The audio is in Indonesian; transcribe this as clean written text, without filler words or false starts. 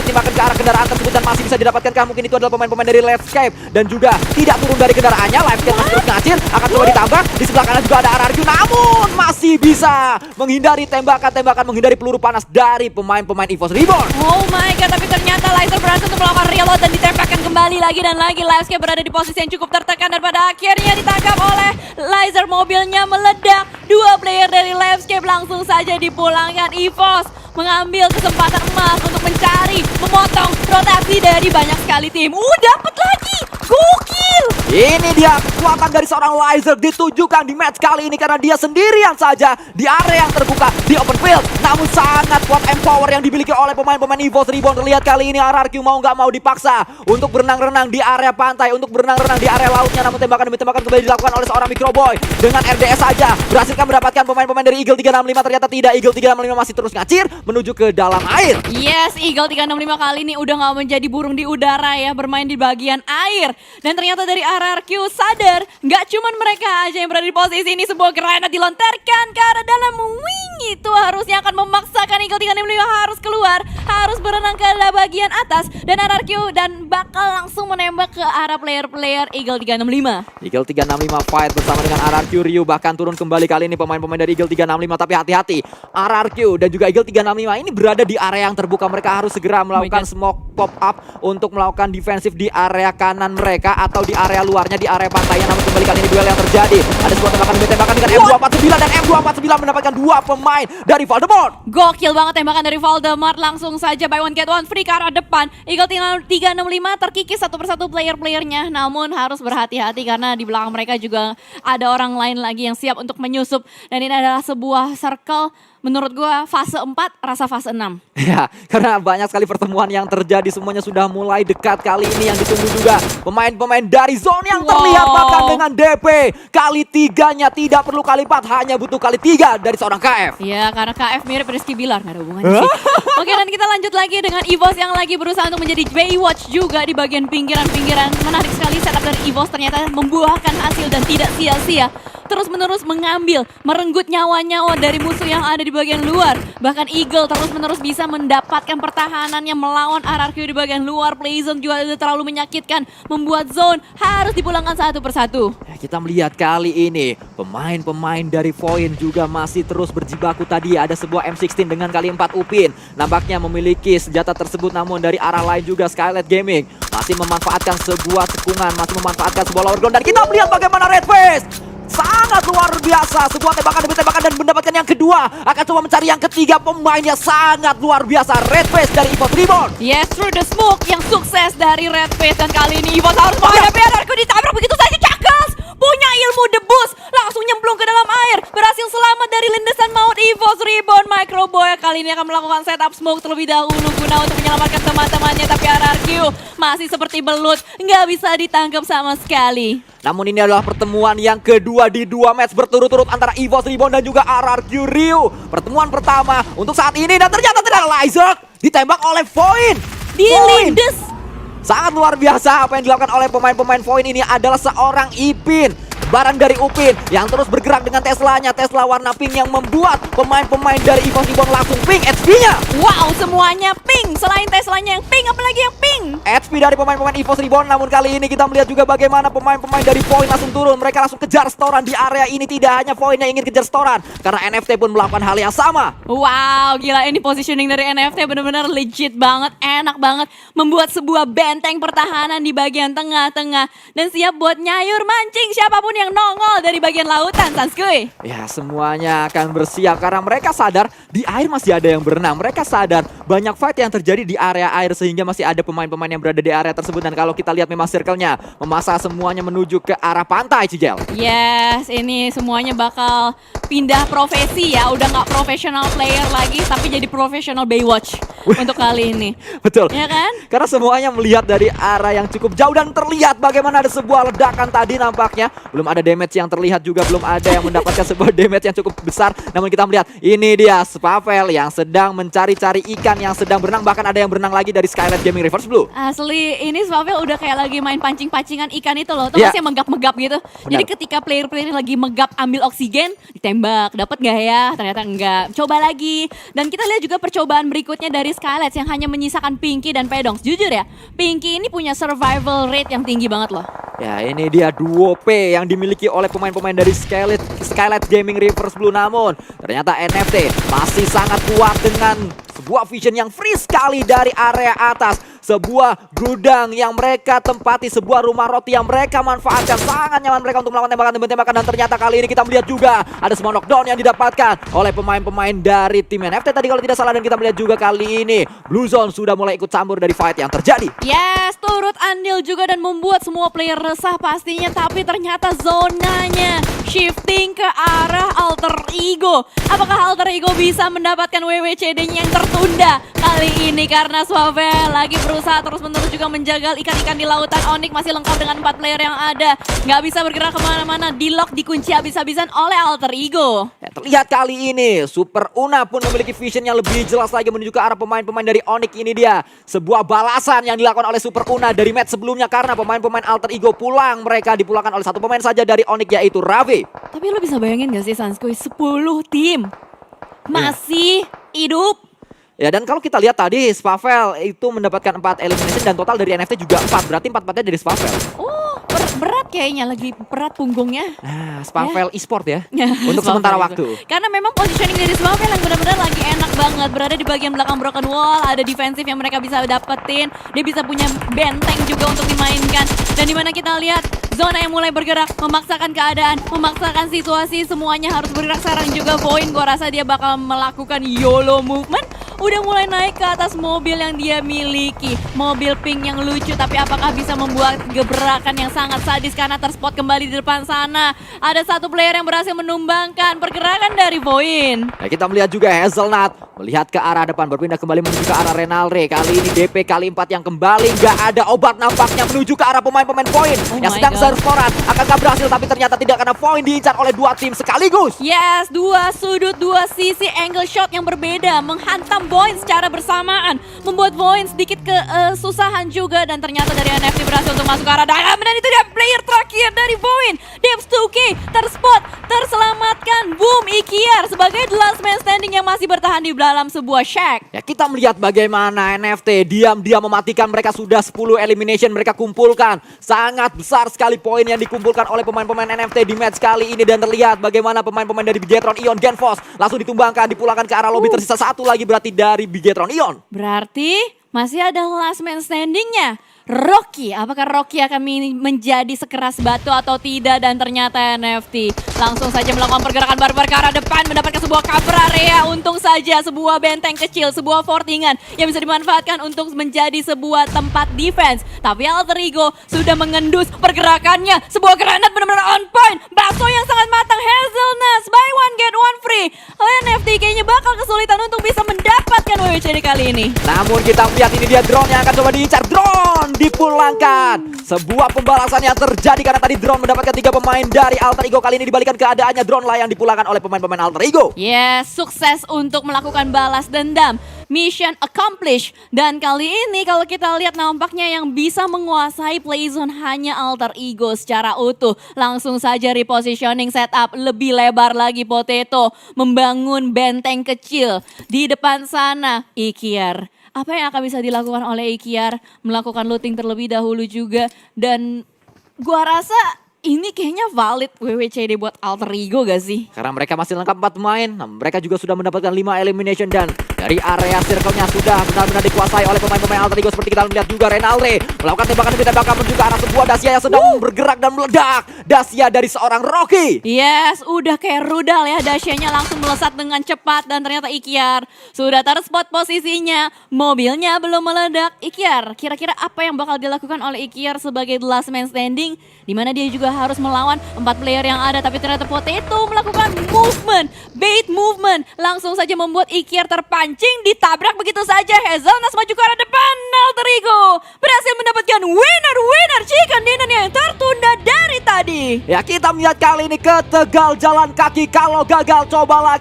dioptimalkan ke arah kendaraan tersebut dan masih bisa didapatkan. Mungkin itu adalah pemain-pemain dari Landscape dan juga tidak turun dari kendaraannya. Livescape masih terus ngacir, akan coba ditambah. Di sebelah kanan juga ada RRQ, namun masih bisa menghindari tembakan-tembakan, menghindari peluru panas dari pemain-pemain EVOS Reborn. Oh my god, tapi ternyata Laser berhasil untuk melakukan reload dan ditembakkan kembali lagi dan lagi. Livescape berada di posisi yang cukup tertekan dan pada akhirnya ditangkap oleh Laser. Mobilnya meledak. Dua player dari Livescape langsung saja dipulangkan. EVOS mengambil kesempatan emas untuk mencari, memotong rotasi dari banyak sekali tim. Dapat lagi! Gokil! Ini dia kekuatan dari seorang Laser ditujukan di match kali ini karena dia sendirian saja di area yang terbuka di open field. Namun sangat kuat empower yang dimiliki oleh pemain-pemain EVOS Reborn. Terlihat kali ini RRQ mau nggak mau dipaksa untuk berenang-renang di area pantai, untuk berenang-renang di area lautnya. Namun tembakan demi tembakan kembali dilakukan oleh seorang Microboy. Dengan RDS saja berhasilkan mendapatkan pemain-pemain dari Eagle 365. Ternyata tidak, Eagle 365 masih terus ngacir menuju ke dalam air. Yes, Eagle 365 kali ini udah nggak menjadi burung di udara ya, bermain di bagian air. Dan ternyata dari RRQ sadar, nggak cuman mereka aja yang berada di posisi ini. Sebuah granat dilontarkan ke arah dalam wing, itu harusnya akan memaksakan Eagle 365 harus keluar, harus berenang ke bagian atas. Dan RRQ dan bakal langsung menembak ke arah player-player Eagle 365. Eagle 365 fight bersama dengan RRQ. Ryu bahkan turun kembali kali ini pemain-pemain dari Eagle 365. Tapi hati-hati, RRQ dan juga Eagle 365 ini berada di area yang terbuka. Mereka harus segera melakukan smoke pop up untuk melakukan defensif di area kanan mereka atau di area luarnya, di area pantainya. Namun kembali kali ini duel yang terjadi. Ada sebuah tembakan demi tembakan dengan M249 dan M249 mendapatkan dua pemain dari Voldemort. Gokil banget tembakan dari Voldemort, langsung saja buy one get one free ke arah depan. Eagle 365 terkikis satu persatu player-playernya, namun harus berhati-hati karena di belakang mereka juga ada orang lain lagi yang siap untuk menyusup. Dan ini adalah sebuah circle, menurut gua fase 4 rasa fase 6. Ya, karena banyak sekali pertemuan yang terjadi, semuanya sudah mulai dekat kali ini. Yang ditunggu juga pemain-pemain dari zone yang terlihat bahkan dengan DP kali 3-nya, tidak perlu kali 4, hanya butuh kali 3 dari seorang KF. Ya, karena KF mirip Rizky Bilar, gak ada hubungannya sih. Oke, dan kita lanjut lagi dengan EVOS yang lagi berusaha untuk menjadi Baywatch juga di bagian pinggiran-pinggiran. Menarik sekali setup dari EVOS, ternyata membuahkan hasil dan tidak sia-sia. Terus-menerus mengambil, merenggut nyawa-nyawa dari musuh yang ada di bagian luar. Bahkan Eagle terus-menerus bisa mendapatkan pertahanannya melawan RRQ di bagian luar. Playzone juga terlalu menyakitkan, membuat zone harus dipulangkan satu persatu. Kita melihat kali ini pemain-pemain dari Void juga masih terus berjibaku. Tadi ada sebuah M16 dengan kali 4 Upin. Nampaknya memiliki senjata tersebut, namun dari arah lain juga Skylight Gaming masih memanfaatkan sebuah cekungan, masih memanfaatkan sebuah lower ground. Dan kita melihat bagaimana Red Face sangat luar biasa, sebuah tembakan demi tembakan dan mendapatkan yang kedua. Akan coba mencari yang ketiga, pemainnya sangat luar biasa. Red Face dari EVOS Reborn. Yes, through the smoke yang sukses dari Red Face. Dan kali ini EVOS harus menghadapi RRQ, ditabrak begitu saja. Cakes punya ilmu debus, langsung nyemplung ke dalam air. Berhasil selamat dari lindasan maut EVOS Reborn. Microboy kali ini akan melakukan setup smoke terlebih dahulu guna untuk menyelamatkan teman-temannya. Tapi RRQ masih seperti belut, nggak bisa ditangkap sama sekali. Namun ini adalah pertemuan yang kedua di 2 match berturut-turut antara EVOS Reborn dan juga RRQ Ryu. Pertemuan pertama untuk saat ini dan ternyata tidak, Laser ditembak oleh Void. Dilindes. Sangat luar biasa apa yang dilakukan oleh pemain-pemain Void ini adalah seorang Ipin. Barang dari Upin yang terus bergerak dengan Teslanya, Tesla warna pink yang membuat pemain-pemain dari EVOS Reborn langsung pink HP-nya. Wow, semuanya pink. Selain Teslanya yang pink, apalagi yang pink. HP dari pemain-pemain EVOS Reborn. Namun kali ini kita melihat juga bagaimana pemain-pemain dari Void langsung turun. Mereka langsung kejar storan di area ini. Tidak hanya Void yang ingin kejar storan, karena NFT pun melakukan hal yang sama. Wow, gila, ini positioning dari NFT benar-benar legit banget, enak banget. Membuat sebuah benteng pertahanan di bagian tengah-tengah. Dan siap buat nyayur mancing siapapun yang nongol dari bagian lautan, Sanskuy. Ya, semuanya akan bersiap karena mereka sadar di air masih ada yang berenang. Mereka sadar banyak fight yang terjadi di area air sehingga masih ada pemain-pemain yang berada di area tersebut. Dan kalau kita lihat memang circle-nya memasang semuanya menuju ke arah pantai, Cijel. Yes, ini semuanya bakal pindah profesi ya. Udah nggak professional player lagi, tapi jadi professional Baywatch untuk kali ini. Betul. Ya kan? Karena semuanya melihat dari arah yang cukup jauh dan terlihat bagaimana ada sebuah ledakan tadi nampaknya. Belum ada damage yang terlihat juga, belum ada yang mendapatkan sebuah damage yang cukup besar. Namun kita melihat ini dia Spavel yang sedang mencari-cari ikan yang sedang berenang. Bahkan ada yang berenang lagi dari Skylight Gaming Reverse Blue. Blue. Asli, ini Swavel udah kayak lagi main pancing-pancingan ikan itu loh. Tuh Iya. masih megap-megap gitu. Jadi ketika player-player lagi megap ambil oksigen, ditembak. Dapat nggak ya? Ternyata enggak. Coba lagi. Dan kita lihat juga percobaan berikutnya dari Skylights yang hanya menyisakan Pinky dan Pedongs. Jujur ya, Pinky ini punya survival rate yang tinggi banget loh. Ya, ini dia duo P yang dimiliki oleh pemain-pemain dari Skylight Gaming Reverse Blue. Namun ternyata NFT masih sangat kuat dengan sebuah vision yang free sekali dari area atas. Sebuah gudang yang mereka tempati, sebuah rumah roti yang mereka manfaatkan. Sangat nyaman mereka untuk melakukan tembakan-tembakan. Dan ternyata kali ini kita melihat juga ada semua knockdown yang didapatkan oleh pemain-pemain dari tim NFT tadi kalau tidak salah. Dan kita melihat juga kali ini Blue Zone sudah mulai ikut campur dari fight yang terjadi. Yes, turut andil juga dan membuat semua player resah pastinya. Tapi ternyata zonanya shifting ke arah Alter Ego. Apakah Alter Ego bisa mendapatkan WWCD-nya yang tertunda kali ini? Karena Swavel lagi berusaha terus-menerus juga menjagal ikan-ikan di lautan. Onyx masih lengkap dengan 4 player yang ada. Nggak bisa bergerak kemana-mana. Di-lock, dikunci habis-habisan oleh Alter Ego. Ya, terlihat kali ini Super Una pun memiliki vision yang lebih jelas lagi menuju ke arah pemain-pemain dari Onyx. Ini dia sebuah balasan yang dilakukan oleh Super Una dari match sebelumnya. Karena pemain-pemain Alter Ego pulang. Mereka dipulangkan oleh satu pemain saja dari Onyx, yaitu Ravi. Tapi lo bisa bayangin gak sih Sanskoy, 10 tim masih hidup. Ya, dan kalau kita lihat tadi Swavel itu mendapatkan 4 elimination dan total dari NFT juga 4. Berarti 4-4-nya dari Swavel. Oh, berat kayaknya, lagi berat punggungnya. Nah, Swavel e-sport ya. Ya, Untuk Swavel sementara juga. waktu. Karena memang positioning dari Swavel yang benar-benar lagi enak banget. Berada di bagian belakang broken wall, ada defensif yang mereka bisa dapetin. Dia bisa punya benteng juga untuk dimainkan. Dan dimana kita lihat zona yang mulai bergerak, memaksakan keadaan, memaksakan situasi, semuanya harus bergerak sekarang juga. Voin, gua rasa dia bakal melakukan YOLO movement. Udah mulai naik ke atas mobil yang dia miliki. Mobil pink yang lucu, tapi apakah bisa membuat gebrakan yang sangat sadis karena terspot kembali di depan sana. Ada satu player yang berhasil menumbangkan pergerakan dari Voin. Nah, kita melihat juga Hazelnut melihat ke arah depan, berpindah kembali menuju ke arah Renalre. Kali ini DP kali 4 yang kembali nggak ada obat nampaknya menuju ke arah pemain-pemain Voin yang my sedang God. serporan. Akankah berhasil? Tapi ternyata tidak, karena Voin diincar oleh 2 tim sekaligus. Yes, 2 sudut, 2 sisi angle shot yang berbeda menghantam Voin secara bersamaan, membuat Voin sedikit kesusahan juga. Dan ternyata dari NFT berhasil untuk masuk ke arah dalam. Dan itu dia player terakhir dari Voin. Debs 2K terspot, terselamatkan. Boom, Ikiar sebagai the last man standing yang masih bertahan di dalam sebuah shack. Ya, kita melihat bagaimana NFT diam-diam mematikan mereka. Sudah 10 elimination mereka kumpulkan. Sangat besar sekali poin yang dikumpulkan oleh pemain-pemain NFT di match kali ini. Dan terlihat bagaimana pemain-pemain dari Bigetron Ion Genfos langsung ditumbangkan, dipulangkan ke arah lobby. Tersisa 1 lagi berarti dari Bigetron Ion. Berarti masih ada last man standingnya. Rocky, apakah Rocky akan menjadi sekeras batu atau tidak? Dan ternyata NFT langsung saja melakukan pergerakan barbar ke arah depan, mendapatkan sebuah cover area. Untung saja sebuah benteng kecil, sebuah fortingan yang bisa dimanfaatkan untuk menjadi sebuah tempat defense. Tapi Alter Ego sudah mengendus pergerakannya. Sebuah granat benar-benar on point. Bakso yang sangat matang, Hazelnuts, buy one get one free. NFT kayaknya bakal kesulitan untuk bisa mendapatkan WWCD kali ini. Namun kita lihat ini dia drone yang akan coba diincar. Drone dipulangkan. Sebuah pembalasan yang terjadi karena tadi drone mendapatkan 3 pemain dari Alter Ego. Kali ini dibalikan keadaannya, drone lah yang dipulangkan oleh pemain-pemain Alter Ego. Yes, sukses untuk melakukan balas dendam. Mission accomplished. Dan kali ini kalau kita lihat nampaknya yang bisa menguasai playzone hanya Alter Ego secara utuh. Langsung saja repositioning setup lebih lebar lagi Potato. Membangun benteng kecil di depan sana. Ikiar, apa yang akan bisa dilakukan oleh Ikiar? Melakukan looting terlebih dahulu juga. Dan gua rasa ini kayaknya valid WWCD buat Alter Ego gak sih? Karena mereka masih lengkap 4 pemain. Nah, mereka juga sudah mendapatkan 5 elimination. Dan dari area circle-nya sudah benar-benar dikuasai oleh pemain-pemain Alter Ego. Seperti kita lihat juga Renalre melakukan tembakan demi tembakan menuju ke arah sebuah Dacia yang sedang bergerak dan meledak. Dacia dari seorang Rocky. Yes, udah kayak rudal ya. Dasyanya langsung melesat dengan cepat. Dan ternyata Ikiar sudah terspot posisinya. Mobilnya belum meledak. Ikiar, kira-kira apa yang bakal dilakukan oleh Ikiar sebagai the last man standing? Dimana dia juga harus melawan 4 player yang ada. Tapi ternyata Potato melakukan movement, bait movement. Langsung saja membuat Ikiar terpancing, ditabrak begitu saja. Hazelnuts maju ke arah depan. Alter Ego berhasil mendapatkan winner chicken dinner yang tertunda dari tadi. Ya, kita melihat kali ini ke Tegal jalan kaki. Kalau gagal coba lagi.